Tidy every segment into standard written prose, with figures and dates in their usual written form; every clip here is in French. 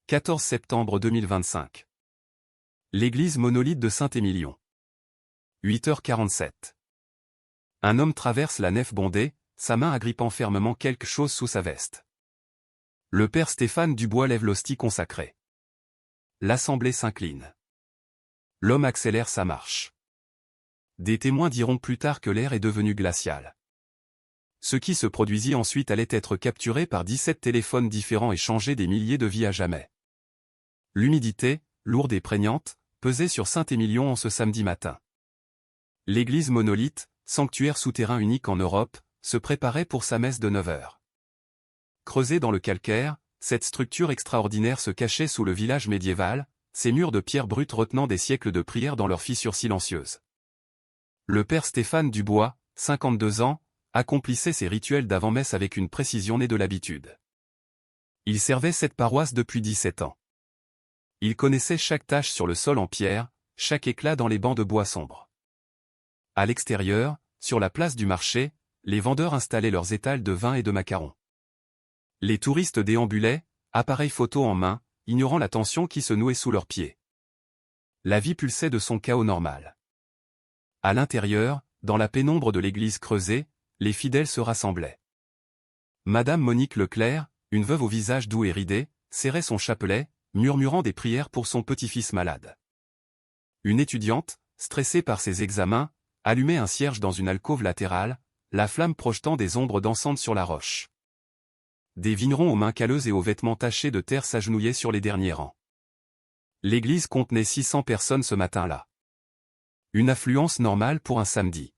14 septembre 2025. L'église monolithe de Saint-Émilion. 8h47. Un homme traverse la nef bondée, sa main agrippant fermement quelque chose sous sa veste. Le père Stéphane Dubois lève l'hostie consacrée. L'assemblée s'incline. L'homme accélère sa marche. Des témoins diront plus tard que l'air est devenu glacial. Ce qui se produisit ensuite allait être capturé par 17 téléphones différents et changer des milliers de vies à jamais. L'humidité, lourde et prégnante, pesait sur Saint-Émilion en ce samedi matin. L'église monolithe, sanctuaire souterrain unique en Europe, se préparait pour sa messe de 9h. Creusée dans le calcaire, cette structure extraordinaire se cachait sous le village médiéval, ses murs de pierre brute retenant des siècles de prières dans leurs fissures silencieuses. Le père Stéphane Dubois, 52 ans, accomplissait ses rituels d'avant-messe avec une précision née de l'habitude. Il servait cette paroisse depuis 17 ans. Il connaissait chaque tache sur le sol en pierre, chaque éclat dans les bancs de bois sombres. À l'extérieur, sur la place du marché, les vendeurs installaient leurs étals de vin et de macarons. Les touristes déambulaient, appareils photo en main, ignorant la tension qui se nouait sous leurs pieds. La vie pulsait de son chaos normal. À l'intérieur, dans la pénombre de l'église creusée, les fidèles se rassemblaient. Madame Monique Leclerc, une veuve au visage doux et ridé, serrait son chapelet, murmurant des prières pour son petit-fils malade. Une étudiante, stressée par ses examens, allumait un cierge dans une alcôve latérale, la flamme projetant des ombres dansantes sur la roche. Des vignerons aux mains calleuses et aux vêtements tachés de terre s'agenouillaient sur les derniers rangs. L'église contenait 600 personnes ce matin-là. Une affluence normale pour un samedi.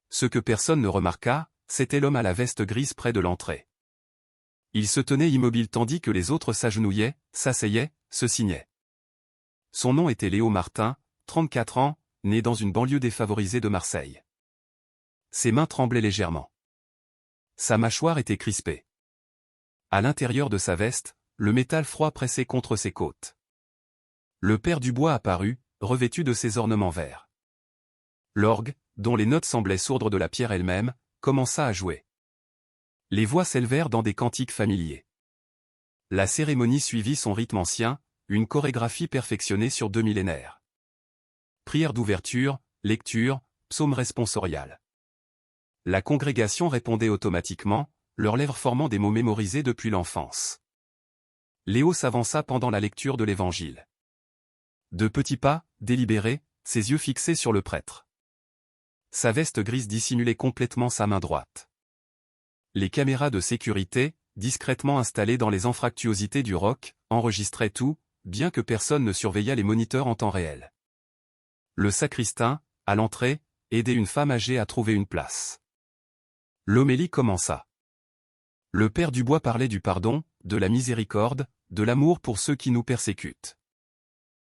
Ce que personne ne remarqua, c'était l'homme à la veste grise près de l'entrée. Il se tenait immobile tandis que les autres s'agenouillaient, s'asseyaient, se signaient. Son nom était Léo Martin, 34 ans, né dans une banlieue défavorisée de Marseille. Ses mains tremblaient légèrement. Sa mâchoire était crispée. À l'intérieur de sa veste, le métal froid pressait contre ses côtes. Le père Dubois apparut, revêtu de ses ornements verts. L'orgue, dont les notes semblaient sourdre de la pierre elle-même, commença à jouer. Les voix s'élevèrent dans des cantiques familiers. La cérémonie suivit son rythme ancien, une chorégraphie perfectionnée sur 2 millénaires. Prière d'ouverture, lecture, psaume responsorial. La congrégation répondait automatiquement, leurs lèvres formant des mots mémorisés depuis l'enfance. Léo s'avança pendant la lecture de l'Évangile. De petits pas, délibérés, ses yeux fixés sur le prêtre. Sa veste grise dissimulait complètement sa main droite. Les caméras de sécurité, discrètement installées dans les anfractuosités du roc, enregistraient tout, bien que personne ne surveillât les moniteurs en temps réel. Le sacristain, à l'entrée, aidait une femme âgée à trouver une place. L'homélie commença. Le père Dubois parlait du pardon, de la miséricorde, de l'amour pour ceux qui nous persécutent.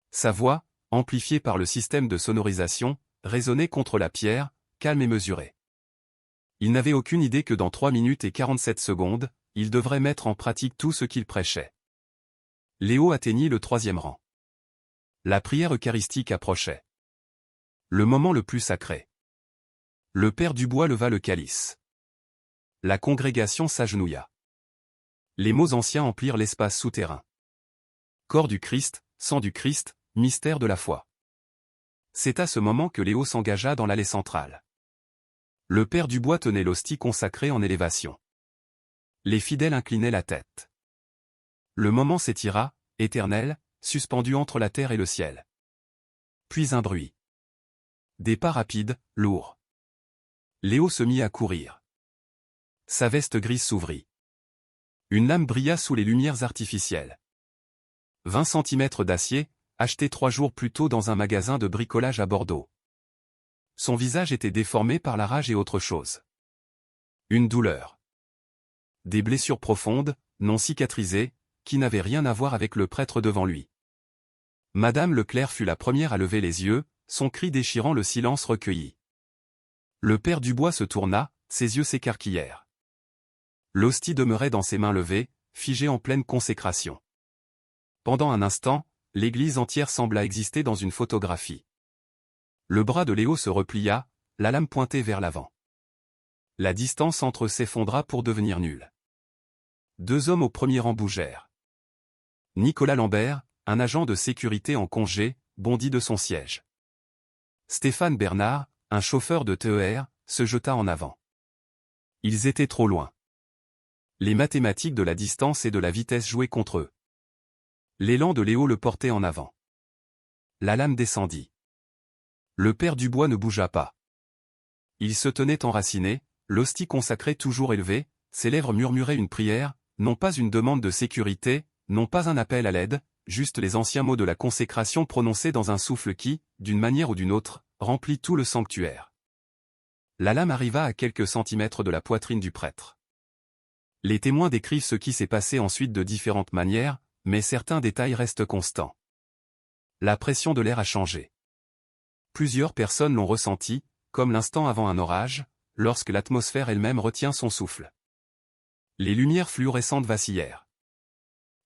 Sa voix, amplifiée par le système de sonorisation, résonnait contre la pierre, calme et mesurée. Il n'avait aucune idée que dans 3 minutes et 47 secondes, il devrait mettre en pratique tout ce qu'il prêchait. Léo atteignit le 3e rang. La prière eucharistique approchait. Le moment le plus sacré. Le père Dubois leva le calice. La congrégation s'agenouilla. Les mots anciens emplirent l'espace souterrain. Corps du Christ, sang du Christ, mystère de la foi. C'est à ce moment que Léo s'engagea dans l'allée centrale. Le père Dubois tenait l'hostie consacrée en élévation. Les fidèles inclinaient la tête. Le moment s'étira, éternel, suspendu entre la terre et le ciel. Puis un bruit. Des pas rapides, lourds. Léo se mit à courir. Sa veste grise s'ouvrit. Une lame brilla sous les lumières artificielles. 20 cm d'acier, acheté 3 jours plus tôt dans un magasin de bricolage à Bordeaux. Son visage était déformé par la rage et autre chose. Une douleur. Des blessures profondes, non cicatrisées, qui n'avaient rien à voir avec le prêtre devant lui. Madame Leclerc fut la première à lever les yeux, son cri déchirant le silence recueilli. Le père Dubois se tourna, ses yeux s'écarquillèrent. L'hostie demeurait dans ses mains levées, figée en pleine consécration. Pendant un instant, l'église entière sembla exister dans une photographie. Le bras de Léo se replia, la lame pointée vers l'avant. La distance entre eux s'effondra pour devenir nulle. 2 hommes au premier rang bougèrent. Nicolas Lambert, un agent de sécurité en congé, bondit de son siège. Stéphane Bernard, un chauffeur de TER, se jeta en avant. Ils étaient trop loin. Les mathématiques de la distance et de la vitesse jouaient contre eux. L'élan de Léo le portait en avant. La lame descendit. Le père Dubois ne bougea pas. Il se tenait enraciné, l'hostie consacrée toujours élevée, ses lèvres murmuraient une prière, non pas une demande de sécurité, non pas un appel à l'aide, juste les anciens mots de la consécration prononcés dans un souffle qui, d'une manière ou d'une autre, remplit tout le sanctuaire. La lame arriva à quelques centimètres de la poitrine du prêtre. Les témoins décrivent ce qui s'est passé ensuite de différentes manières, mais certains détails restent constants. La pression de l'air a changé. Plusieurs personnes l'ont ressenti, comme l'instant avant un orage, lorsque l'atmosphère elle-même retient son souffle. Les lumières fluorescentes vacillèrent.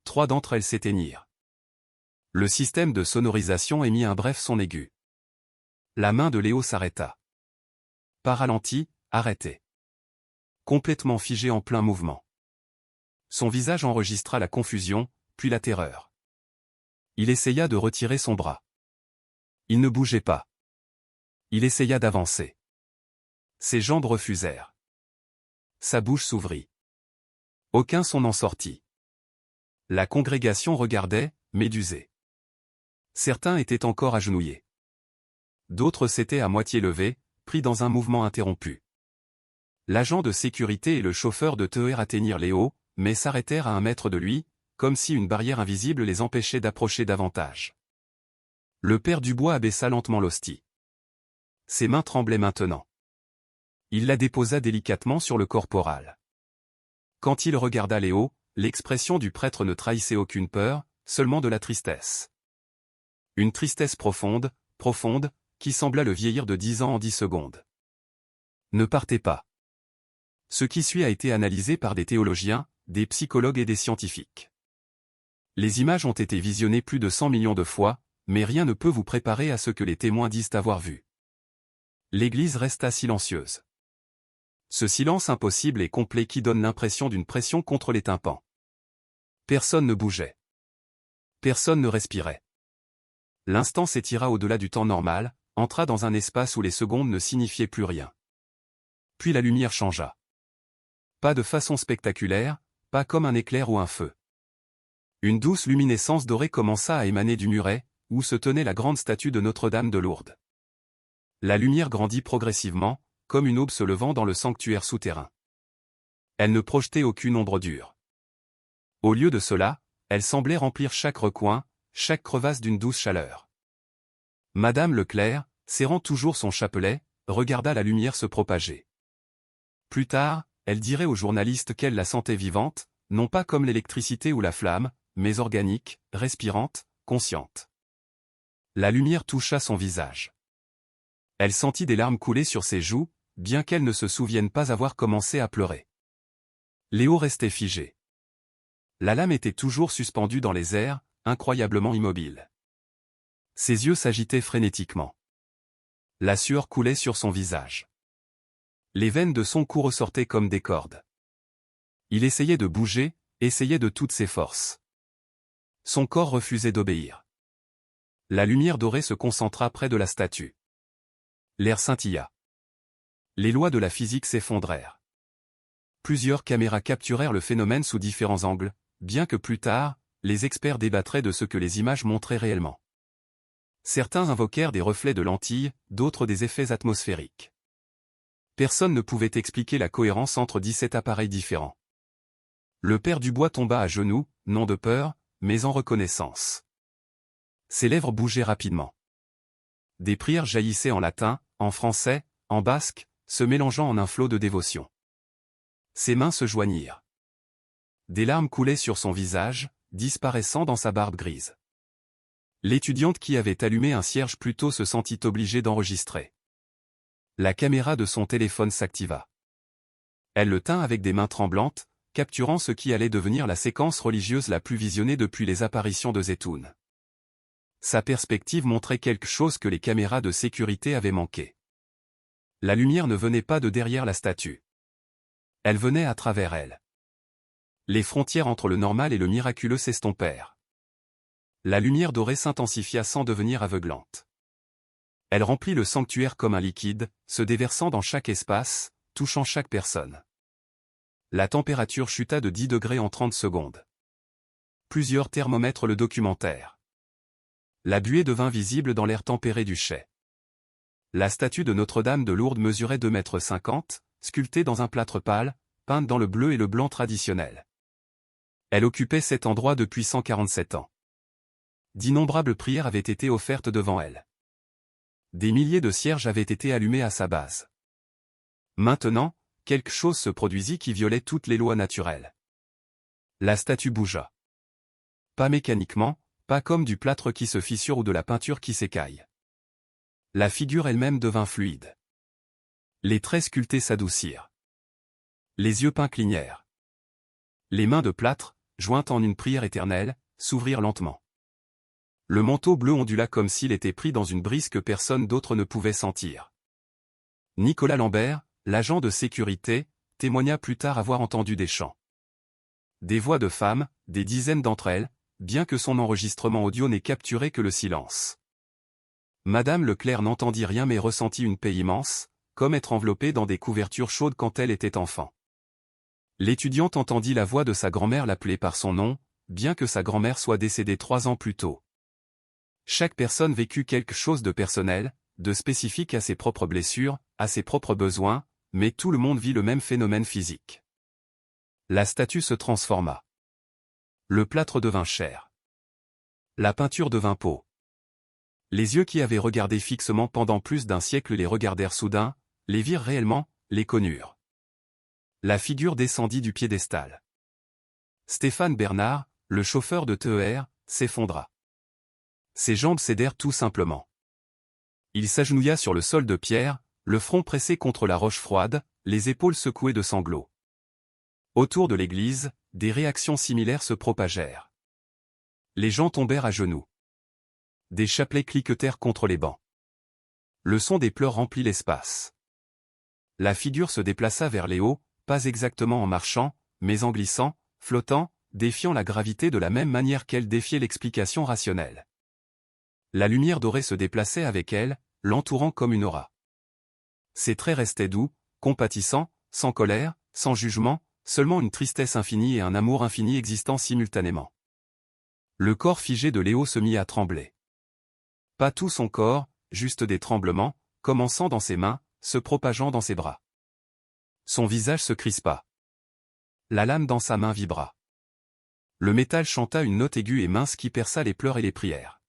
3 d'entre elles s'éteignirent. Le système de sonorisation émit un bref son aigu. La main de Léo s'arrêta. Pas ralenti, arrêté. Complètement figé en plein mouvement. Son visage enregistra la confusion, puis la terreur. Il essaya de retirer son bras. Il ne bougeait pas. Il essaya d'avancer. Ses jambes refusèrent. Sa bouche s'ouvrit. Aucun son n'en sortit. La congrégation regardait, médusée. Certains étaient encore agenouillés. D'autres s'étaient à moitié levés, pris dans un mouvement interrompu. L'agent de sécurité et le chauffeur de TER atteignirent Léo, mais s'arrêtèrent à 1 mètre de lui, comme si une barrière invisible les empêchait d'approcher davantage. Le père Dubois abaissa lentement l'hostie. Ses mains tremblaient maintenant. Il la déposa délicatement sur le corporal. Quand il regarda Léo, l'expression du prêtre ne trahissait aucune peur, seulement de la tristesse. Une tristesse profonde, profonde, qui sembla le vieillir de 10 ans en 10 secondes. Ne partez pas. Ce qui suit a été analysé par des théologiens, des psychologues et des scientifiques. Les images ont été visionnées plus de 100 millions de fois, mais rien ne peut vous préparer à ce que les témoins disent avoir vu. L'église resta silencieuse. Ce silence impossible et complet qui donne l'impression d'une pression contre les tympans. Personne ne bougeait. Personne ne respirait. L'instant s'étira au-delà du temps normal, entra dans un espace où les secondes ne signifiaient plus rien. Puis la lumière changea. Pas de façon spectaculaire, pas comme un éclair ou un feu. Une douce luminescence dorée commença à émaner du muret, où se tenait la grande statue de Notre-Dame de Lourdes. La lumière grandit progressivement, comme une aube se levant dans le sanctuaire souterrain. Elle ne projetait aucune ombre dure. Au lieu de cela, elle semblait remplir chaque recoin, chaque crevasse d'une douce chaleur. Madame Leclerc, serrant toujours son chapelet, regarda la lumière se propager. Plus tard, elle dirait aux journalistes qu'elle la sentait vivante, non pas comme l'électricité ou la flamme, mais organique, respirante, consciente. La lumière toucha son visage. Elle sentit des larmes couler sur ses joues, bien qu'elle ne se souvienne pas avoir commencé à pleurer. Léo restait figé. La lame était toujours suspendue dans les airs, incroyablement immobile. Ses yeux s'agitaient frénétiquement. La sueur coulait sur son visage. Les veines de son cou ressortaient comme des cordes. Il essayait de bouger, essayait de toutes ses forces. Son corps refusait d'obéir. La lumière dorée se concentra près de la statue. L'air scintilla. Les lois de la physique s'effondrèrent. Plusieurs caméras capturèrent le phénomène sous différents angles, bien que plus tard, les experts débattraient de ce que les images montraient réellement. Certains invoquèrent des reflets de lentilles, d'autres des effets atmosphériques. Personne ne pouvait expliquer la cohérence entre 17 appareils différents. Le père Dubois tomba à genoux, non de peur, mais en reconnaissance. Ses lèvres bougeaient rapidement. Des prières jaillissaient en latin, en français, en basque, se mélangeant en un flot de dévotion. Ses mains se joignirent. Des larmes coulaient sur son visage, disparaissant dans sa barbe grise. L'étudiante qui avait allumé un cierge plus tôt se sentit obligée d'enregistrer. La caméra de son téléphone s'activa. Elle le tint avec des mains tremblantes, capturant ce qui allait devenir la séquence religieuse la plus visionnée depuis les apparitions de Zeytoun. Sa perspective montrait quelque chose que les caméras de sécurité avaient manqué. La lumière ne venait pas de derrière la statue. Elle venait à travers elle. Les frontières entre le normal et le miraculeux s'estompèrent. La lumière dorée s'intensifia sans devenir aveuglante. Elle remplit le sanctuaire comme un liquide, se déversant dans chaque espace, touchant chaque personne. La température chuta de 10 degrés en 30 secondes. Plusieurs thermomètres le documentèrent. La buée devint visible dans l'air tempéré du chai. La statue de Notre-Dame de Lourdes mesurait 2,50 m, sculptée dans un plâtre pâle, peinte dans le bleu et le blanc traditionnel. Elle occupait cet endroit depuis 147 ans. D'innombrables prières avaient été offertes devant elle. Des milliers de cierges avaient été allumés à sa base. Maintenant, quelque chose se produisit qui violait toutes les lois naturelles. La statue bougea. Pas mécaniquement, pas comme du plâtre qui se fissure ou de la peinture qui s'écaille. La figure elle-même devint fluide. Les traits sculptés s'adoucirent. Les yeux peints clignèrent. Les mains de plâtre, jointes en une prière éternelle, s'ouvrirent lentement. Le manteau bleu ondula comme s'il était pris dans une brise que personne d'autre ne pouvait sentir. Nicolas Lambert, l'agent de sécurité, témoigna plus tard avoir entendu des chants. Des voix de femmes, des dizaines d'entre elles, bien que son enregistrement audio n'ait capturé que le silence. Madame Leclerc n'entendit rien mais ressentit une paix immense, comme être enveloppée dans des couvertures chaudes quand elle était enfant. L'étudiante entendit la voix de sa grand-mère l'appeler par son nom, bien que sa grand-mère soit décédée 3 ans plus tôt. Chaque personne vécut quelque chose de personnel, de spécifique à ses propres blessures, à ses propres besoins, mais tout le monde vit le même phénomène physique. La statue se transforma. Le plâtre devint chair. La peinture devint peau. Les yeux qui avaient regardé fixement pendant plus d'un siècle les regardèrent soudain, les virent réellement, les connurent. La figure descendit du piédestal. Stéphane Bernard, le chauffeur de TER, s'effondra. Ses jambes cédèrent tout simplement. Il s'agenouilla sur le sol de pierre, le front pressé contre la roche froide, les épaules secouées de sanglots. Autour de l'église, des réactions similaires se propagèrent. Les gens tombèrent à genoux. Des chapelets cliquetèrent contre les bancs. Le son des pleurs remplit l'espace. La figure se déplaça vers les hauts, pas exactement en marchant, mais en glissant, flottant, défiant la gravité de la même manière qu'elle défiait l'explication rationnelle. La lumière dorée se déplaçait avec elle, l'entourant comme une aura. Ses traits restaient doux, compatissants, sans colère, sans jugement, seulement une tristesse infinie et un amour infini existant simultanément. Le corps figé de Léo se mit à trembler. Pas tout son corps, juste des tremblements, commençant dans ses mains, se propageant dans ses bras. Son visage se crispa. La lame dans sa main vibra. Le métal chanta une note aiguë et mince qui perça les pleurs et les prières.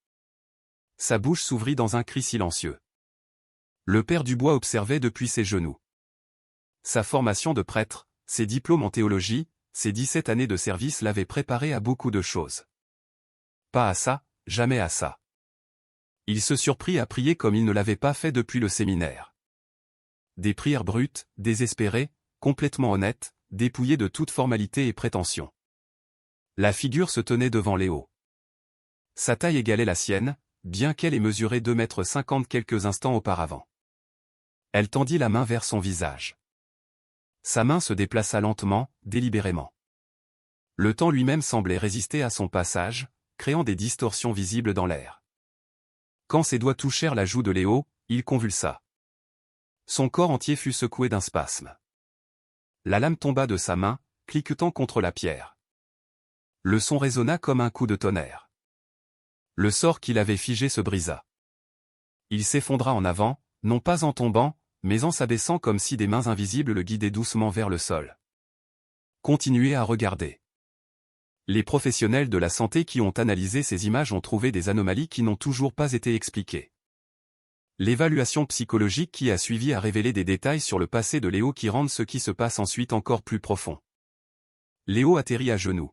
Sa bouche s'ouvrit dans un cri silencieux. Le père Dubois observait depuis ses genoux. Sa formation de prêtre, ses diplômes en théologie, ses 17 années de service l'avaient préparé à beaucoup de choses. Pas à ça, jamais à ça. Il se surprit à prier comme il ne l'avait pas fait depuis le séminaire. Des prières brutes, désespérées, complètement honnêtes, dépouillées de toute formalité et prétention. La figure se tenait devant Léo. Sa taille égalait la sienne, bien qu'elle ait mesuré 2,50 m quelques instants auparavant. Elle tendit la main vers son visage. Sa main se déplaça lentement, délibérément. Le temps lui-même semblait résister à son passage, créant des distorsions visibles dans l'air. Quand ses doigts touchèrent la joue de Léo, il convulsa. Son corps entier fut secoué d'un spasme. La lame tomba de sa main, cliquetant contre la pierre. Le son résonna comme un coup de tonnerre. Le sort qu'il avait figé se brisa. Il s'effondra en avant, non pas en tombant, mais en s'abaissant comme si des mains invisibles le guidaient doucement vers le sol. Continuez à regarder. Les professionnels de la santé qui ont analysé ces images ont trouvé des anomalies qui n'ont toujours pas été expliquées. L'évaluation psychologique qui a suivi a révélé des détails sur le passé de Léo qui rendent ce qui se passe ensuite encore plus profond. Léo atterrit à genoux.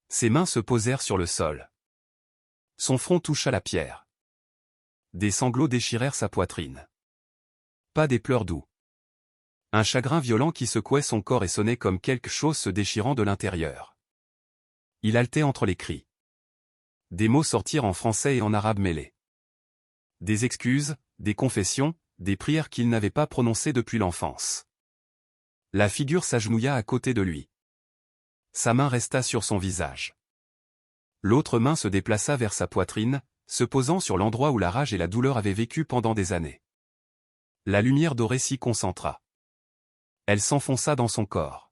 Ses mains se posèrent sur le sol. Son front toucha la pierre. Des sanglots déchirèrent sa poitrine. Pas des pleurs doux. Un chagrin violent qui secouait son corps et sonnait comme quelque chose se déchirant de l'intérieur. Il haletait entre les cris. Des mots sortirent en français et en arabe mêlés. Des excuses, des confessions, des prières qu'il n'avait pas prononcées depuis l'enfance. La figure s'agenouilla à côté de lui. Sa main resta sur son visage. L'autre main se déplaça vers sa poitrine, se posant sur l'endroit où la rage et la douleur avaient vécu pendant des années. La lumière dorée s'y concentra. Elle s'enfonça dans son corps.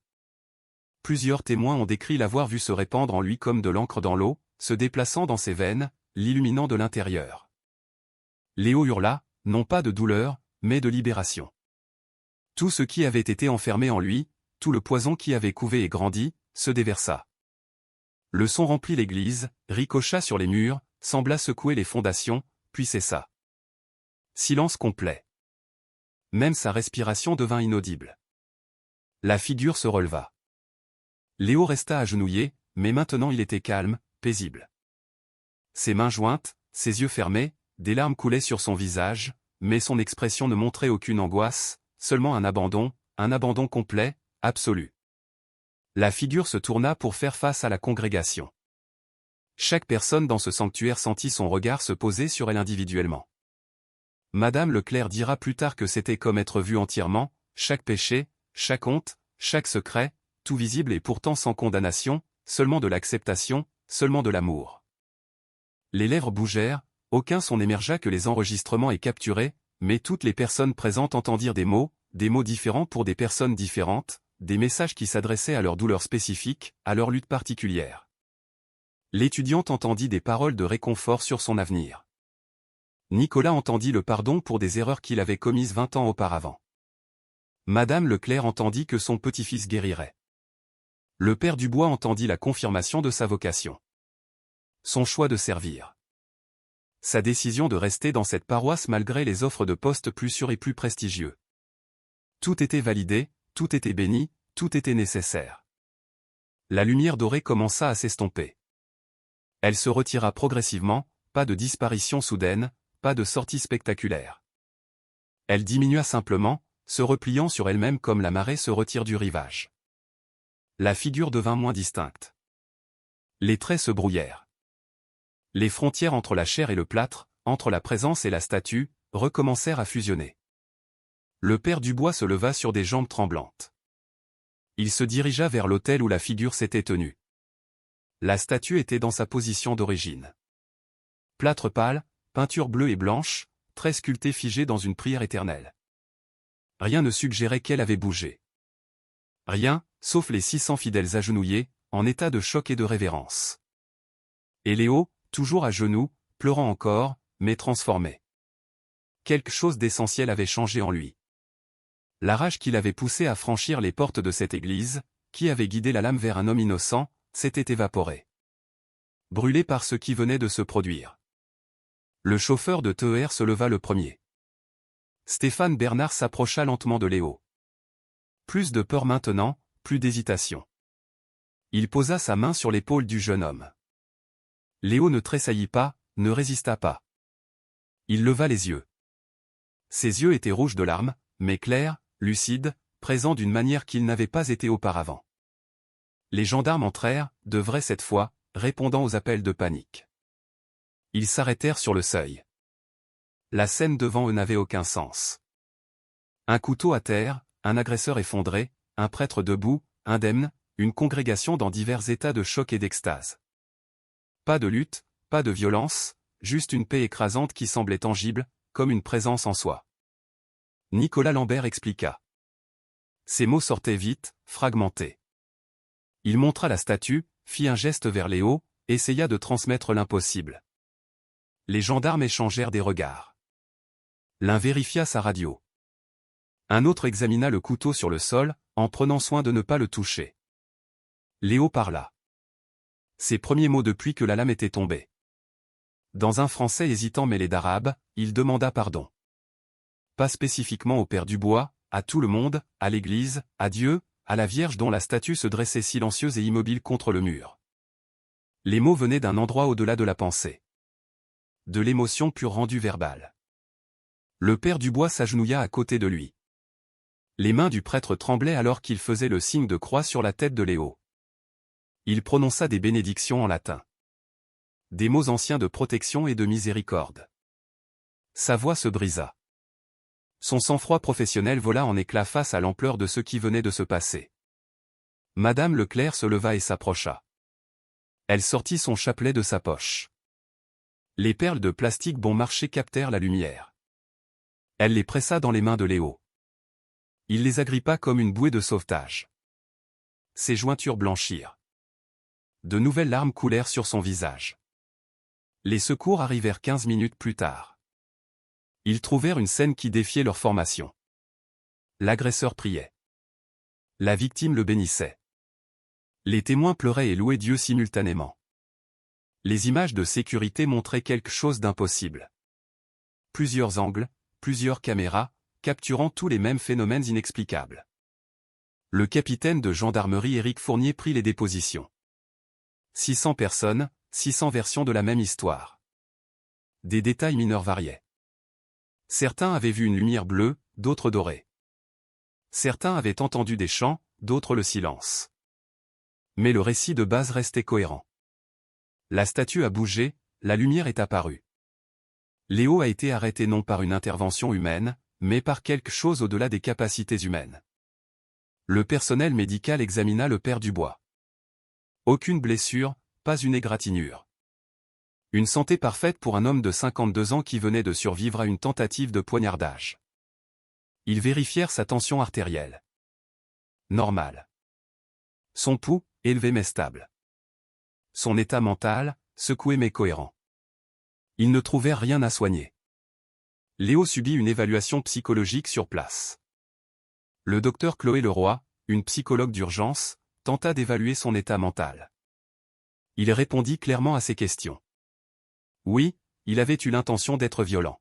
Plusieurs témoins ont décrit l'avoir vu se répandre en lui comme de l'encre dans l'eau, se déplaçant dans ses veines, l'illuminant de l'intérieur. Léo hurla, non pas de douleur, mais de libération. Tout ce qui avait été enfermé en lui, tout le poison qui avait couvé et grandi, se déversa. Le son remplit l'église, ricocha sur les murs, sembla secouer les fondations, puis cessa. Silence complet. Même sa respiration devint inaudible. La figure se releva. Léo resta agenouillé, mais maintenant il était calme, paisible. Ses mains jointes, ses yeux fermés, des larmes coulaient sur son visage, mais son expression ne montrait aucune angoisse, seulement un abandon complet, absolu. La figure se tourna pour faire face à la congrégation. Chaque personne dans ce sanctuaire sentit son regard se poser sur elle individuellement. Madame Leclerc dira plus tard que c'était comme être vu entièrement, chaque péché, chaque honte, chaque secret, tout visible et pourtant sans condamnation, seulement de l'acceptation, seulement de l'amour. Les lèvres bougèrent, aucun son n'émergea que les enregistrements aient capturés, mais toutes les personnes présentes entendirent des mots différents pour des personnes différentes, des messages qui s'adressaient à leur douleur spécifique, à leur lutte particulière. L'étudiante entendit des paroles de réconfort sur son avenir. Nicolas entendit le pardon pour des erreurs qu'il avait commises 20 ans auparavant. Madame Leclerc entendit que son petit-fils guérirait. Le père Dubois entendit la confirmation de sa vocation. Son choix de servir. Sa décision de rester dans cette paroisse malgré les offres de postes plus sûrs et plus prestigieux. Tout était validé, tout était béni, tout était nécessaire. La lumière dorée commença à s'estomper. Elle se retira progressivement, pas de disparition soudaine, pas de sortie spectaculaire. Elle diminua simplement, se repliant sur elle-même comme la marée se retire du rivage. La figure devint moins distincte. Les traits se brouillèrent. Les frontières entre la chair et le plâtre, entre la présence et la statue, recommencèrent à fusionner. Le père Dubois se leva sur des jambes tremblantes. Il se dirigea vers l'autel où la figure s'était tenue. La statue était dans sa position d'origine. Plâtre pâle, peinture bleue et blanche, traits sculptés figés dans une prière éternelle. Rien ne suggérait qu'elle avait bougé. Rien, sauf les 600 fidèles agenouillés, en état de choc et de révérence. Et Léo, toujours à genoux, pleurant encore, mais transformé. Quelque chose d'essentiel avait changé en lui. La rage qui l'avait poussé à franchir les portes de cette église, qui avait guidé la lame vers un homme innocent, s'était évaporée. Brûlé par ce qui venait de se produire. Le chauffeur de TER se leva le premier. Stéphane Bernard s'approcha lentement de Léo. Plus de peur maintenant, plus d'hésitation. Il posa sa main sur l'épaule du jeune homme. Léo ne tressaillit pas, ne résista pas. Il leva les yeux. Ses yeux étaient rouges de larmes, mais clairs, lucides, présents d'une manière qu'ils n'avaient pas été auparavant. Les gendarmes entrèrent, de vrai cette fois, répondant aux appels de panique. Ils s'arrêtèrent sur le seuil. La scène devant eux n'avait aucun sens. Un couteau à terre, un agresseur effondré, un prêtre debout, indemne, une congrégation dans divers états de choc et d'extase. Pas de lutte, pas de violence, juste une paix écrasante qui semblait tangible, comme une présence en soi. Nicolas Lambert expliqua. Ces mots sortaient vite, fragmentés. Il montra la statue, fit un geste vers Léo, essaya de transmettre l'impossible. Les gendarmes échangèrent des regards. L'un vérifia sa radio. Un autre examina le couteau sur le sol, en prenant soin de ne pas le toucher. Léo parla. Ses premiers mots depuis que la lame était tombée. Dans un français hésitant mêlé d'arabe, il demanda pardon. Pas spécifiquement au père Dubois, à tout le monde, à l'église, à Dieu, à la Vierge dont la statue se dressait silencieuse et immobile contre le mur. Les mots venaient d'un endroit au-delà de la pensée. De l'émotion pure rendue verbale. Le père Dubois s'agenouilla à côté de lui. Les mains du prêtre tremblaient alors qu'il faisait le signe de croix sur la tête de Léo. Il prononça des bénédictions en latin. Des mots anciens de protection et de miséricorde. Sa voix se brisa. Son sang-froid professionnel vola en éclats face à l'ampleur de ce qui venait de se passer. Madame Leclerc se leva et s'approcha. Elle sortit son chapelet de sa poche. Les perles de plastique bon marché captèrent la lumière. Elle les pressa dans les mains de Léo. Il les agrippa comme une bouée de sauvetage. Ses jointures blanchirent. De nouvelles larmes coulèrent sur son visage. Les secours arrivèrent 15 minutes plus tard. Ils trouvèrent une scène qui défiait leur formation. L'agresseur priait. La victime le bénissait. Les témoins pleuraient et louaient Dieu simultanément. Les images de sécurité montraient quelque chose d'impossible. Plusieurs angles, plusieurs caméras, capturant tous les mêmes phénomènes inexplicables. Le capitaine de gendarmerie Éric Fournier prit les dépositions. 600 personnes, 600 versions de la même histoire. Des détails mineurs variaient. Certains avaient vu une lumière bleue, d'autres dorée. Certains avaient entendu des chants, d'autres le silence. Mais le récit de base restait cohérent. La statue a bougé, la lumière est apparue. Léo a été arrêté non par une intervention humaine, mais par quelque chose au-delà des capacités humaines. Le personnel médical examina le père Dubois. Aucune blessure, pas une égratignure. Une santé parfaite pour un homme de 52 ans qui venait de survivre à une tentative de poignardage. Ils vérifièrent sa tension artérielle. Normal. Son pouls, élevé mais stable. Son état mental, secoué mais cohérent. Ils ne trouvèrent rien à soigner. Léo subit une évaluation psychologique sur place. Le docteur Chloé Leroy, une psychologue d'urgence, tenta d'évaluer son état mental. Il répondit clairement à ces questions. Oui, il avait eu l'intention d'être violent.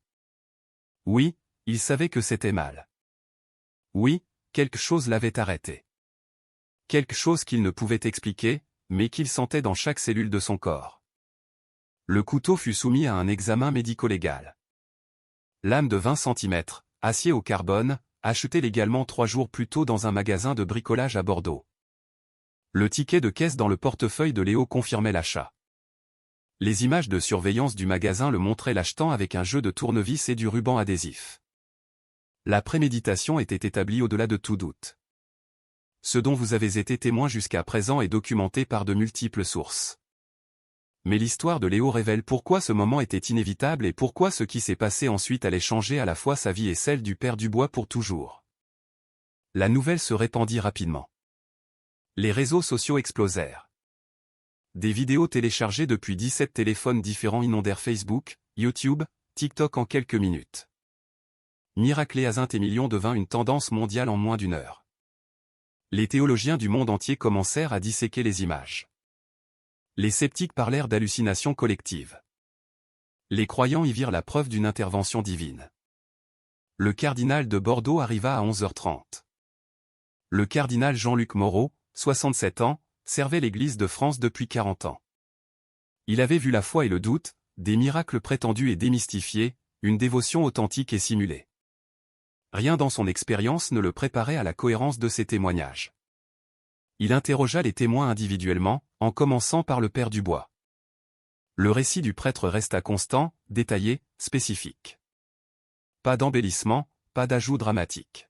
Oui, il savait que c'était mal. Oui, quelque chose l'avait arrêté. Quelque chose qu'il ne pouvait expliquer, mais qu'il sentait dans chaque cellule de son corps. Le couteau fut soumis à un examen médico-légal. Lame de 20 cm, acier au carbone, acheté légalement 3 jours plus tôt dans un magasin de bricolage à Bordeaux. Le ticket de caisse dans le portefeuille de Léo confirmait l'achat. Les images de surveillance du magasin le montraient l'achetant avec un jeu de tournevis et du ruban adhésif. La préméditation était établie au-delà de tout doute. Ce dont vous avez été témoin jusqu'à présent est documenté par de multiples sources. Mais l'histoire de Léo révèle pourquoi ce moment était inévitable et pourquoi ce qui s'est passé ensuite allait changer à la fois sa vie et celle du père Dubois pour toujours. La nouvelle se répandit rapidement. Les réseaux sociaux explosèrent. Des vidéos téléchargées depuis 17 téléphones différents inondèrent Facebook, YouTube, TikTok en quelques minutes. Miracle et Saint-Émilion devint une tendance mondiale en moins d'une heure. Les théologiens du monde entier commencèrent à disséquer les images. Les sceptiques parlèrent d'hallucination collective. Les croyants y virent la preuve d'une intervention divine. Le cardinal de Bordeaux arriva à 11h30. Le cardinal Jean-Luc Moreau, 67 ans, servait l'Église de France depuis 40 ans. Il avait vu la foi et le doute, des miracles prétendus et démystifiés, une dévotion authentique et simulée. Rien dans son expérience ne le préparait à la cohérence de ses témoignages. Il interrogea les témoins individuellement, en commençant par le père Dubois. Le récit du prêtre resta constant, détaillé, spécifique. Pas d'embellissement, pas d'ajout dramatique.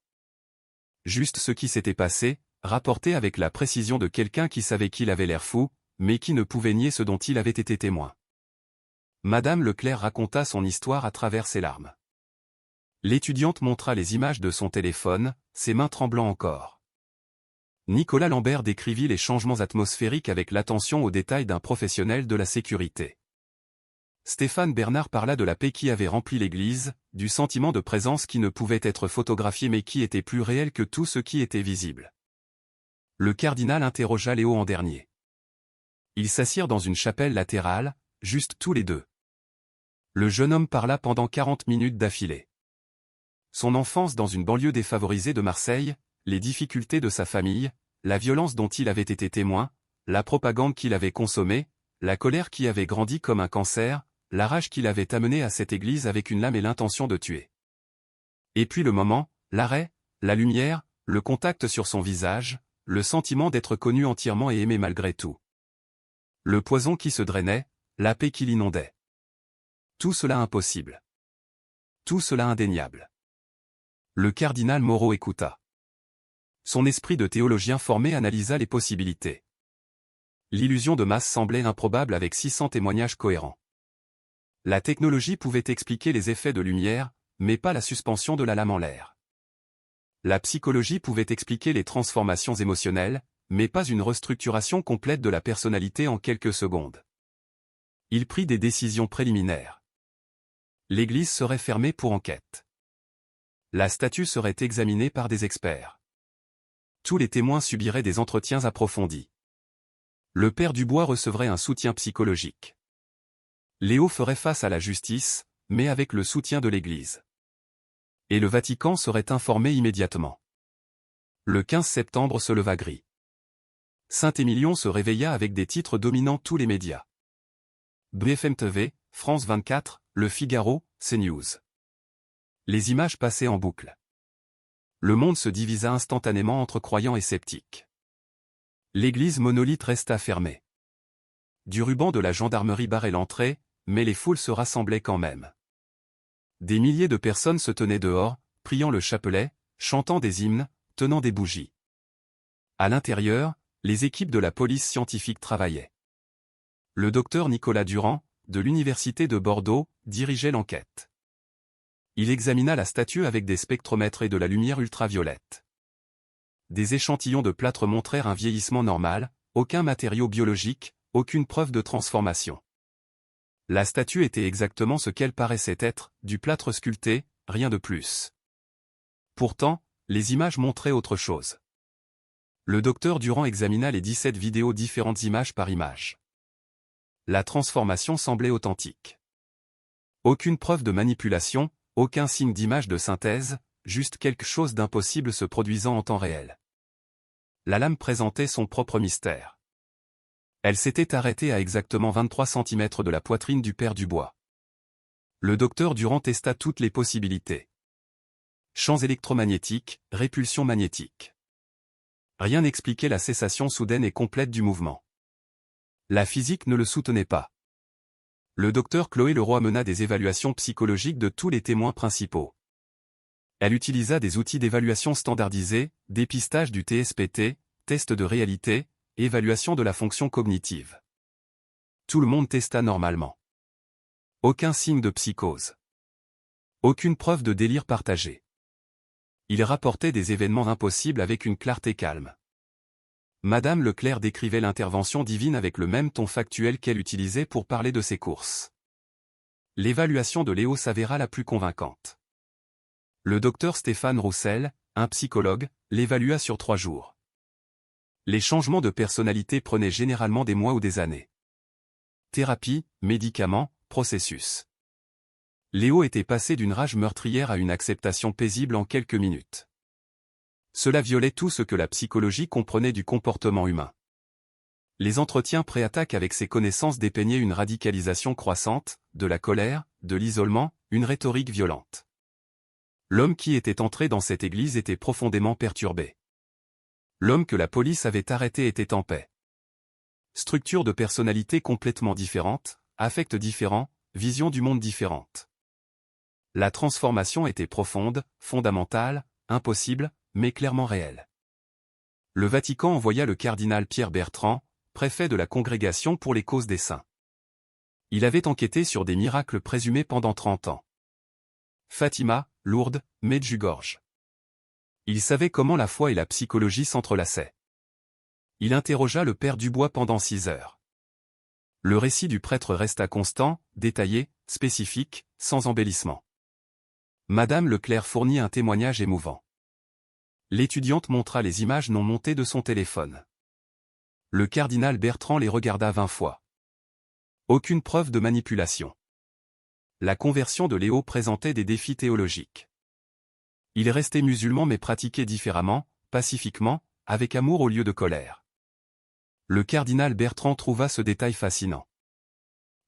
Juste ce qui s'était passé, rapporté avec la précision de quelqu'un qui savait qu'il avait l'air fou, mais qui ne pouvait nier ce dont il avait été témoin. Madame Leclerc raconta son histoire à travers ses larmes. L'étudiante montra les images de son téléphone, ses mains tremblant encore. Nicolas Lambert décrivit les changements atmosphériques avec l'attention aux détails d'un professionnel de la sécurité. Stéphane Bernard parla de la paix qui avait rempli l'église, du sentiment de présence qui ne pouvait être photographié mais qui était plus réel que tout ce qui était visible. Le cardinal interrogea Léo en dernier. Ils s'assirent dans une chapelle latérale, juste tous les deux. Le jeune homme parla pendant 40 minutes d'affilée. Son enfance dans une banlieue défavorisée de Marseille, les difficultés de sa famille, la violence dont il avait été témoin, la propagande qu'il avait consommée, la colère qui avait grandi comme un cancer, la rage qui l'avait amené à cette église avec une lame et l'intention de tuer. Et puis le moment, l'arrêt, la lumière, le contact sur son visage, le sentiment d'être connu entièrement et aimé malgré tout. Le poison qui se drainait, la paix qui l'inondait. Tout cela impossible. Tout cela indéniable. Le cardinal Moreau écouta. Son esprit de théologien formé analysa les possibilités. L'illusion de masse semblait improbable avec 600 témoignages cohérents. La technologie pouvait expliquer les effets de lumière, mais pas la suspension de la lame en l'air. La psychologie pouvait expliquer les transformations émotionnelles, mais pas une restructuration complète de la personnalité en quelques secondes. Il prit des décisions préliminaires. L'église serait fermée pour enquête. La statue serait examinée par des experts. Tous les témoins subiraient des entretiens approfondis. Le père Dubois recevrait un soutien psychologique. Léo ferait face à la justice, mais avec le soutien de l'Église. Et le Vatican serait informé immédiatement. Le 15 septembre se leva gris. Saint-Émilion se réveilla avec des titres dominant tous les médias. BFM TV, France 24, Le Figaro, CNews. Les images passaient en boucle. Le monde se divisa instantanément entre croyants et sceptiques. L'église monolithe resta fermée. Du ruban de la gendarmerie barrait l'entrée, mais les foules se rassemblaient quand même. Des milliers de personnes se tenaient dehors, priant le chapelet, chantant des hymnes, tenant des bougies. À l'intérieur, les équipes de la police scientifique travaillaient. Le docteur Nicolas Durand, de l'Université de Bordeaux, dirigeait l'enquête. Il examina la statue avec des spectromètres et de la lumière ultraviolette. Des échantillons de plâtre montrèrent un vieillissement normal, aucun matériau biologique, aucune preuve de transformation. La statue était exactement ce qu'elle paraissait être, du plâtre sculpté, rien de plus. Pourtant, les images montraient autre chose. Le docteur Durand examina les 17 vidéos différentes image par image. La transformation semblait authentique. Aucune preuve de manipulation, aucun signe d'image de synthèse, juste quelque chose d'impossible se produisant en temps réel. La lame présentait son propre mystère. Elle s'était arrêtée à exactement 23 cm de la poitrine du père Dubois. Le docteur Durand testa toutes les possibilités. Champs électromagnétiques, répulsion magnétique. Rien n'expliquait la cessation soudaine et complète du mouvement. La physique ne le soutenait pas. Le docteur Chloé Leroy mena des évaluations psychologiques de tous les témoins principaux. Elle utilisa des outils d'évaluation standardisés, dépistage du TSPT, test de réalité, évaluation de la fonction cognitive. Tout le monde testa normalement. Aucun signe de psychose. Aucune preuve de délire partagé. Il rapportait des événements impossibles avec une clarté calme. Madame Leclerc décrivait l'intervention divine avec le même ton factuel qu'elle utilisait pour parler de ses courses. L'évaluation de Léo s'avéra la plus convaincante. Le docteur Stéphane Roussel, un psychologue, l'évalua sur 3 jours. Les changements de personnalité prenaient généralement des mois ou des années. Thérapie, médicaments, processus. Léo était passé d'une rage meurtrière à une acceptation paisible en quelques minutes. Cela violait tout ce que la psychologie comprenait du comportement humain. Les entretiens pré-attaque avec ses connaissances dépeignaient une radicalisation croissante, de la colère, de l'isolement, une rhétorique violente. L'homme qui était entré dans cette église était profondément perturbé. L'homme que la police avait arrêté était en paix. Structure de personnalité complètement différente, affects différents, vision du monde différente. La transformation était profonde, fondamentale, impossible, mais clairement réelle. Le Vatican envoya le cardinal Pierre Bertrand, préfet de la Congrégation pour les causes des saints. Il avait enquêté sur des miracles présumés pendant 30 ans. Fatima, Lourdes, Medjugorje. Il savait comment la foi et la psychologie s'entrelaçaient. Il interrogea le père Dubois pendant 6 heures. Le récit du prêtre resta constant, détaillé, spécifique, sans embellissement. Madame Leclerc fournit un témoignage émouvant. L'étudiante montra les images non montées de son téléphone. Le cardinal Bertrand les regarda 20 fois. Aucune preuve de manipulation. La conversion de Léo présentait des défis théologiques. Il restait musulman mais pratiquait différemment, pacifiquement, avec amour au lieu de colère. Le cardinal Bertrand trouva ce détail fascinant.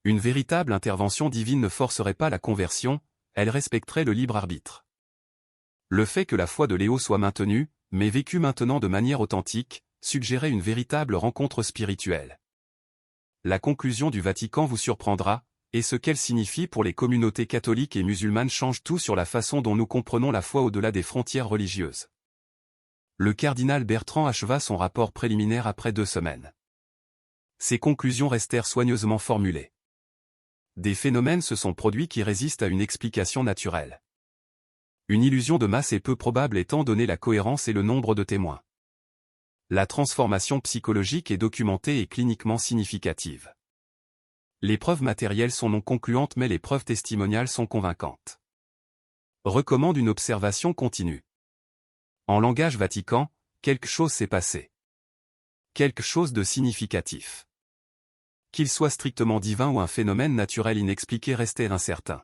Une véritable intervention divine ne forcerait pas la conversion, elle respecterait le libre arbitre. Le fait que la foi de Léo soit maintenue, mais vécue maintenant de manière authentique, suggérait une véritable rencontre spirituelle. La conclusion du Vatican vous surprendra, et ce qu'elle signifie pour les communautés catholiques et musulmanes change tout sur la façon dont nous comprenons la foi au-delà des frontières religieuses. Le cardinal Bertrand acheva son rapport préliminaire après 2 semaines. Ses conclusions restèrent soigneusement formulées. Des phénomènes se sont produits qui résistent à une explication naturelle. Une illusion de masse est peu probable étant donné la cohérence et le nombre de témoins. La transformation psychologique est documentée et cliniquement significative. Les preuves matérielles sont non concluantes mais les preuves testimoniales sont convaincantes. Recommande une observation continue. En langage Vatican, quelque chose s'est passé. Quelque chose de significatif. Qu'il soit strictement divin ou un phénomène naturel inexpliqué restait incertain.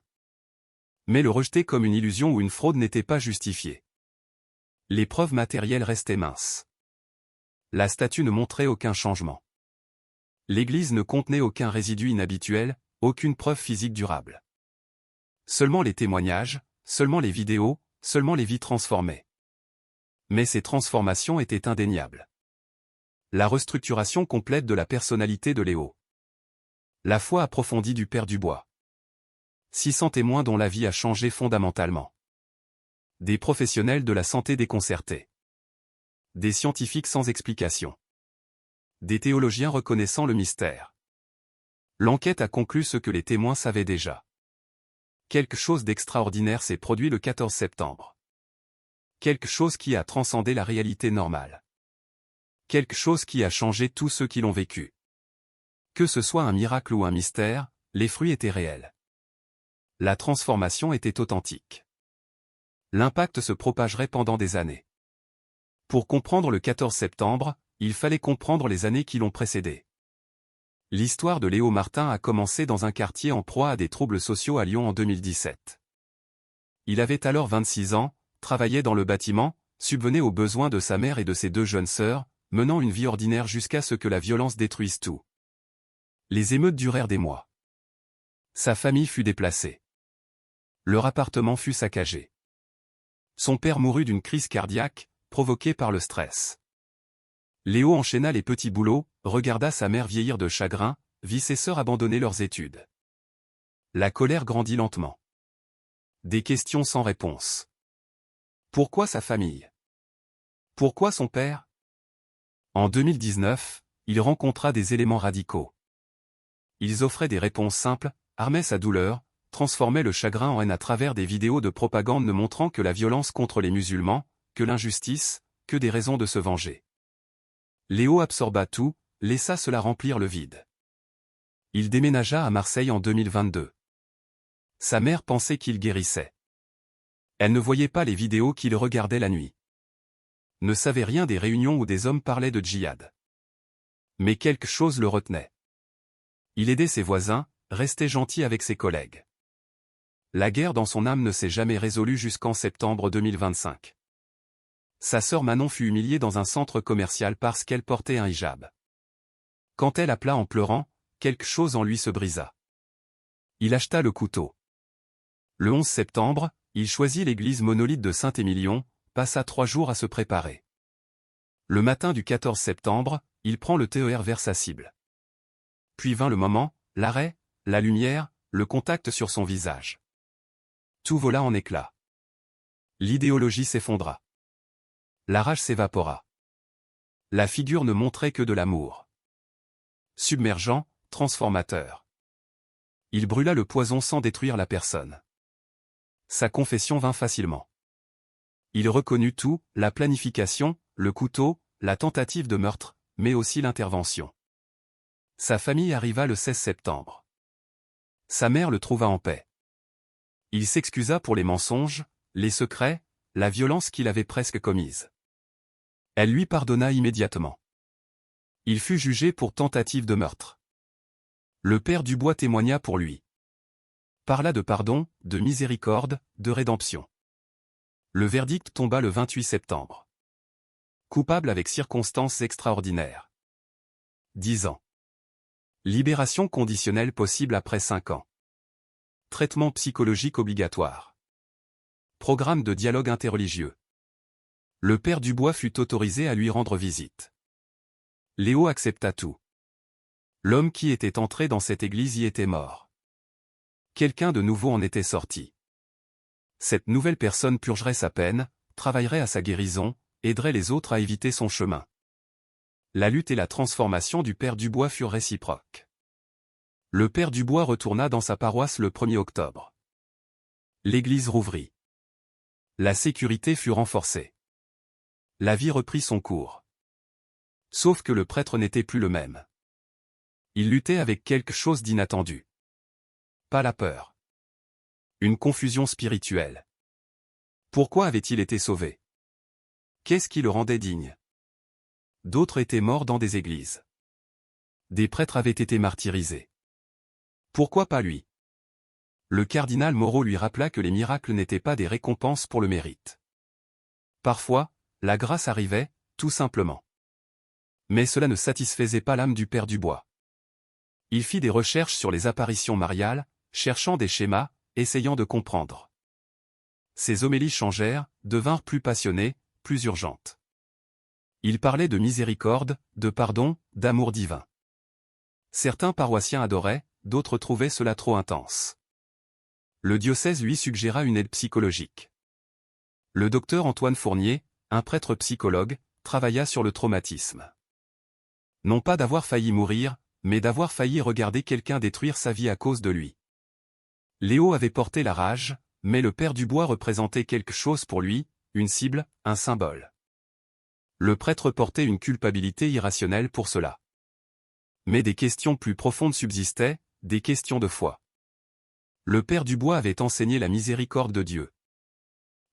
Mais le rejeter comme une illusion ou une fraude n'était pas justifié. Les preuves matérielles restaient minces. La statue ne montrait aucun changement. L'église ne contenait aucun résidu inhabituel, aucune preuve physique durable. Seulement les témoignages, seulement les vidéos, seulement les vies transformées. Mais ces transformations étaient indéniables. La restructuration complète de la personnalité de Léo. La foi approfondie du Père Dubois. 600 témoins dont la vie a changé fondamentalement. Des professionnels de la santé déconcertés. Des scientifiques sans explication. Des théologiens reconnaissant le mystère. L'enquête a conclu ce que les témoins savaient déjà. Quelque chose d'extraordinaire s'est produit le 14 septembre. Quelque chose qui a transcendé la réalité normale. Quelque chose qui a changé tous ceux qui l'ont vécu. Que ce soit un miracle ou un mystère, les fruits étaient réels. La transformation était authentique. L'impact se propagerait pendant des années. Pour comprendre le 14 septembre, il fallait comprendre les années qui l'ont précédé. L'histoire de Léo Martin a commencé dans un quartier en proie à des troubles sociaux à Lyon en 2017. Il avait alors 26 ans, travaillait dans le bâtiment, subvenait aux besoins de sa mère et de ses deux jeunes sœurs, menant une vie ordinaire jusqu'à ce que la violence détruise tout. Les émeutes durèrent des mois. Sa famille fut déplacée. Leur appartement fut saccagé. Son père mourut d'une crise cardiaque, provoquée par le stress. Léo enchaîna les petits boulots, regarda sa mère vieillir de chagrin, vit ses sœurs abandonner leurs études. La colère grandit lentement. Des questions sans réponse. Pourquoi sa famille? Pourquoi son père? En 2019, il rencontra des éléments radicaux. Ils offraient des réponses simples, armaient sa douleur, transformaient le chagrin en haine à travers des vidéos de propagande ne montrant que la violence contre les musulmans, que l'injustice, que des raisons de se venger. Léo absorba tout, laissa cela remplir le vide. Il déménagea à Marseille en 2022. Sa mère pensait qu'il guérissait. Elle ne voyait pas les vidéos qu'il regardait la nuit. Ne savait rien des réunions où des hommes parlaient de djihad. Mais quelque chose le retenait. Il aidait ses voisins, restait gentil avec ses collègues. La guerre dans son âme ne s'est jamais résolue jusqu'en septembre 2025. Sa sœur Manon fut humiliée dans un centre commercial parce qu'elle portait un hijab. Quand elle appela en pleurant, quelque chose en lui se brisa. Il acheta le couteau. Le 11 septembre, il choisit l'église monolithe de Saint-Émilion, passa 3 jours à se préparer. Le matin du 14 septembre, il prend le TER vers sa cible. Puis vint le moment, l'arrêt, la lumière, le contact sur son visage. Tout vola en éclats. L'idéologie s'effondra. La rage s'évapora. La figure ne montrait que de l'amour. Submergent, transformateur. Il brûla le poison sans détruire la personne. Sa confession vint facilement. Il reconnut tout, la planification, le couteau, la tentative de meurtre, mais aussi l'intervention. Sa famille arriva le 16 septembre. Sa mère le trouva en paix. Il s'excusa pour les mensonges, les secrets, la violence qu'il avait presque commise. Elle lui pardonna immédiatement. Il fut jugé pour tentative de meurtre. Le père Dubois témoigna pour lui. Parla de pardon, de miséricorde, de rédemption. Le verdict tomba le 28 septembre. Coupable avec circonstances extraordinaires. 10 ans. Libération conditionnelle possible après 5 ans. Traitement psychologique obligatoire. Programme de dialogue interreligieux. Le père Dubois fut autorisé à lui rendre visite. Léo accepta tout. L'homme qui était entré dans cette église y était mort. Quelqu'un de nouveau en était sorti. Cette nouvelle personne purgerait sa peine, travaillerait à sa guérison, aiderait les autres à éviter son chemin. La lutte et la transformation du père Dubois furent réciproques. Le père Dubois retourna dans sa paroisse le 1er octobre. L'église rouvrit. La sécurité fut renforcée. La vie reprit son cours. Sauf que le prêtre n'était plus le même. Il luttait avec quelque chose d'inattendu. Pas la peur. Une confusion spirituelle. Pourquoi avait-il été sauvé? Qu'est-ce qui le rendait digne? D'autres étaient morts dans des églises. Des prêtres avaient été martyrisés. Pourquoi pas lui? Le cardinal Moreau lui rappela que les miracles n'étaient pas des récompenses pour le mérite. Parfois, la grâce arrivait, tout simplement. Mais cela ne satisfaisait pas l'âme du père Dubois. Il fit des recherches sur les apparitions mariales, cherchant des schémas, essayant de comprendre. Ses homélies changèrent, devinrent plus passionnées, plus urgentes. Il parlait de miséricorde, de pardon, d'amour divin. Certains paroissiens adoraient, d'autres trouvaient cela trop intense. Le diocèse lui suggéra une aide psychologique. Le docteur Antoine Fournier, un prêtre psychologue, travailla sur le traumatisme. Non pas d'avoir failli mourir, mais d'avoir failli regarder quelqu'un détruire sa vie à cause de lui. Léo avait porté la rage, mais le père Dubois représentait quelque chose pour lui, une cible, un symbole. Le prêtre portait une culpabilité irrationnelle pour cela. Mais des questions plus profondes subsistaient, des questions de foi. Le père Dubois avait enseigné la miséricorde de Dieu.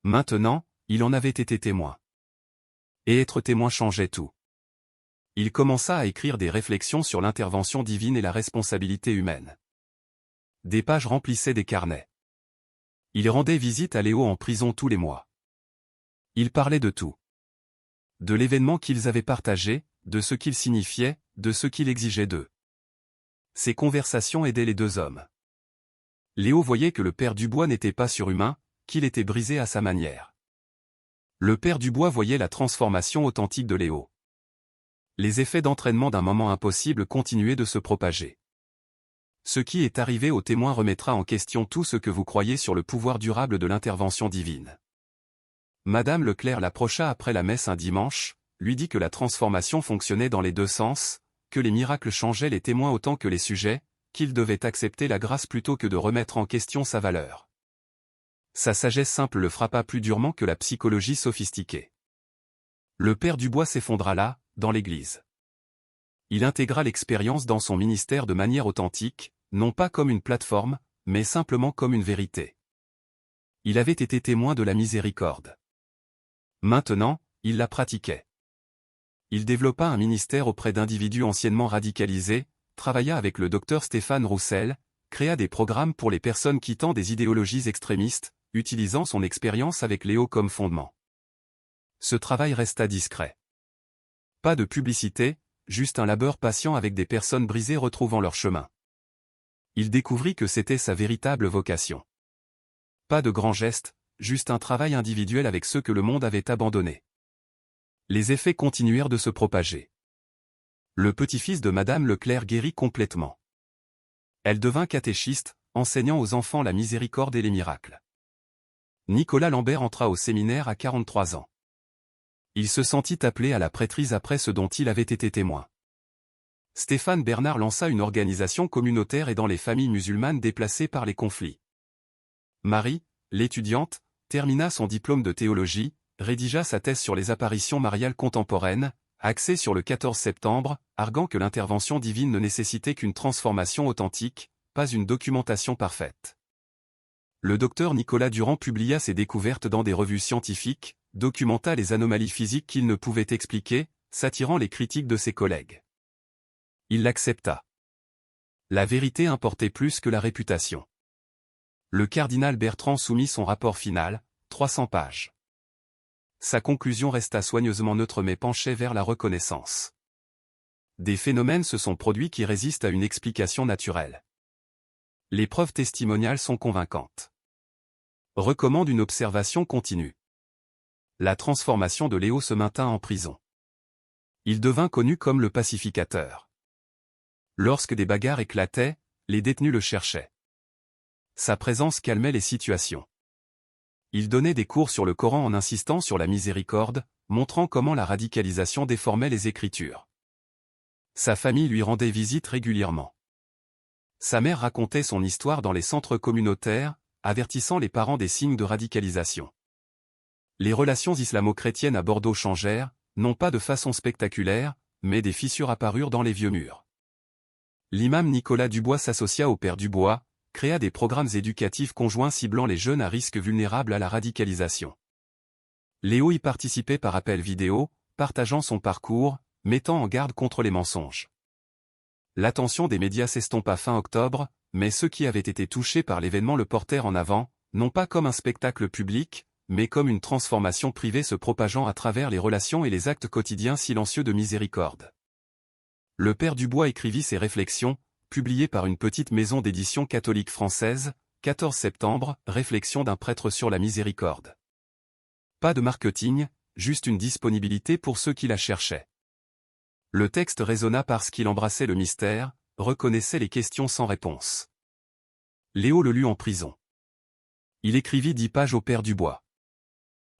Maintenant, il en avait été témoin. Et être témoin changeait tout. Il commença à écrire des réflexions sur l'intervention divine et la responsabilité humaine. Des pages remplissaient des carnets. Il rendait visite à Léo en prison tous les mois. Il parlait de tout. De l'événement qu'ils avaient partagé, de ce qu'il signifiait, de ce qu'il exigeait d'eux. Ces conversations aidaient les deux hommes. Léo voyait que le père Dubois n'était pas surhumain, qu'il était brisé à sa manière. Le père Dubois voyait la transformation authentique de Léo. Les effets d'entraînement d'un moment impossible continuaient de se propager. Ce qui est arrivé au témoin remettra en question tout ce que vous croyez sur le pouvoir durable de l'intervention divine. Madame Leclerc l'approcha après la messe un dimanche, lui dit que la transformation fonctionnait dans les deux sens, que les miracles changeaient les témoins autant que les sujets, qu'il devait accepter la grâce plutôt que de remettre en question sa valeur. Sa sagesse simple le frappa plus durement que la psychologie sophistiquée. Le père Dubois s'effondra là, dans l'église. Il intégra l'expérience dans son ministère de manière authentique, non pas comme une plateforme, mais simplement comme une vérité. Il avait été témoin de la miséricorde. Maintenant, il la pratiquait. Il développa un ministère auprès d'individus anciennement radicalisés, travailla avec le docteur Stéphane Roussel, créa des programmes pour les personnes quittant des idéologies extrémistes, utilisant son expérience avec Léo comme fondement. Ce travail resta discret. Pas de publicité, juste un labeur patient avec des personnes brisées retrouvant leur chemin. Il découvrit que c'était sa véritable vocation. Pas de grands gestes, juste un travail individuel avec ceux que le monde avait abandonnés. Les effets continuèrent de se propager. Le petit-fils de Madame Leclerc guérit complètement. Elle devint catéchiste, enseignant aux enfants la miséricorde et les miracles. Nicolas Lambert entra au séminaire à 43 ans. Il se sentit appelé à la prêtrise après ce dont il avait été témoin. Stéphane Bernard lança une organisation communautaire aidant les familles musulmanes déplacées par les conflits. Marie, l'étudiante, termina son diplôme de théologie, rédigea sa thèse sur les apparitions mariales contemporaines, axée sur le 14 septembre, arguant que l'intervention divine ne nécessitait qu'une transformation authentique, pas une documentation parfaite. Le docteur Nicolas Durand publia ses découvertes dans des revues scientifiques, documenta les anomalies physiques qu'il ne pouvait expliquer, s'attirant les critiques de ses collègues. Il l'accepta. La vérité importait plus que la réputation. Le cardinal Bertrand soumit son rapport final, 300 pages. Sa conclusion resta soigneusement neutre mais penchait vers la reconnaissance. Des phénomènes se sont produits qui résistent à une explication naturelle. Les preuves testimoniales sont convaincantes. Recommande une observation continue. La transformation de Léo se maintint en prison. Il devint connu comme le pacificateur. Lorsque des bagarres éclataient, les détenus le cherchaient. Sa présence calmait les situations. Il donnait des cours sur le Coran en insistant sur la miséricorde, montrant comment la radicalisation déformait les Écritures. Sa famille lui rendait visite régulièrement. Sa mère racontait son histoire dans les centres communautaires, avertissant les parents des signes de radicalisation. Les relations islamo-chrétiennes à Bordeaux changèrent, non pas de façon spectaculaire, mais des fissures apparurent dans les vieux murs. L'imam Nicolas Dubois s'associa au père Dubois, créa des programmes éducatifs conjoints ciblant les jeunes à risque vulnérables à la radicalisation. Léo y participait par appel vidéo, partageant son parcours, mettant en garde contre les mensonges. L'attention des médias s'estompa fin octobre, mais ceux qui avaient été touchés par l'événement le portèrent en avant, non pas comme un spectacle public, mais comme une transformation privée se propageant à travers les relations et les actes quotidiens silencieux de miséricorde. Le père Dubois écrivit ses réflexions, publiées par une petite maison d'édition catholique française, 14 septembre, Réflexions d'un prêtre sur la miséricorde. Pas de marketing, juste une disponibilité pour ceux qui la cherchaient. Le texte résonna parce qu'il embrassait le mystère, reconnaissait les questions sans réponse. Léo le lut en prison. Il écrivit 10 pages au père Dubois.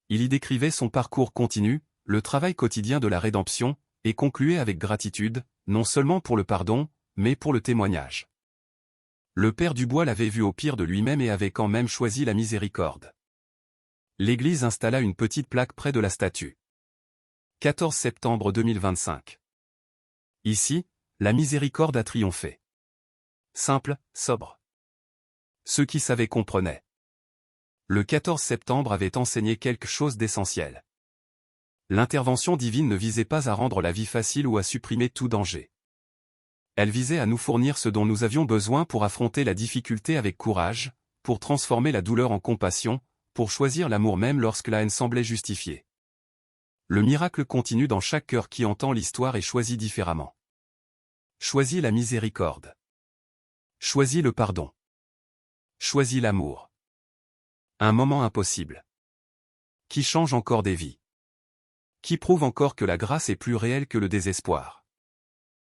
Il y décrivait son parcours continu, le travail quotidien de la rédemption, et concluait avec gratitude, non seulement pour le pardon, mais pour le témoignage. Le père Dubois l'avait vu au pire de lui-même et avait quand même choisi la miséricorde. L'Église installa une petite plaque près de la statue. 14 septembre 2025. Ici, la miséricorde a triomphé. Simple, sobre. Ceux qui savaient comprenaient. Le 14 septembre avait enseigné quelque chose d'essentiel. L'intervention divine ne visait pas à rendre la vie facile ou à supprimer tout danger. Elle visait à nous fournir ce dont nous avions besoin pour affronter la difficulté avec courage, pour transformer la douleur en compassion, pour choisir l'amour même lorsque la haine semblait justifiée. Le miracle continue dans chaque cœur qui entend l'histoire et choisit différemment. Choisis la miséricorde. Choisis le pardon. Choisis l'amour. Un moment impossible. Qui change encore des vies. Qui prouve encore que la grâce est plus réelle que le désespoir.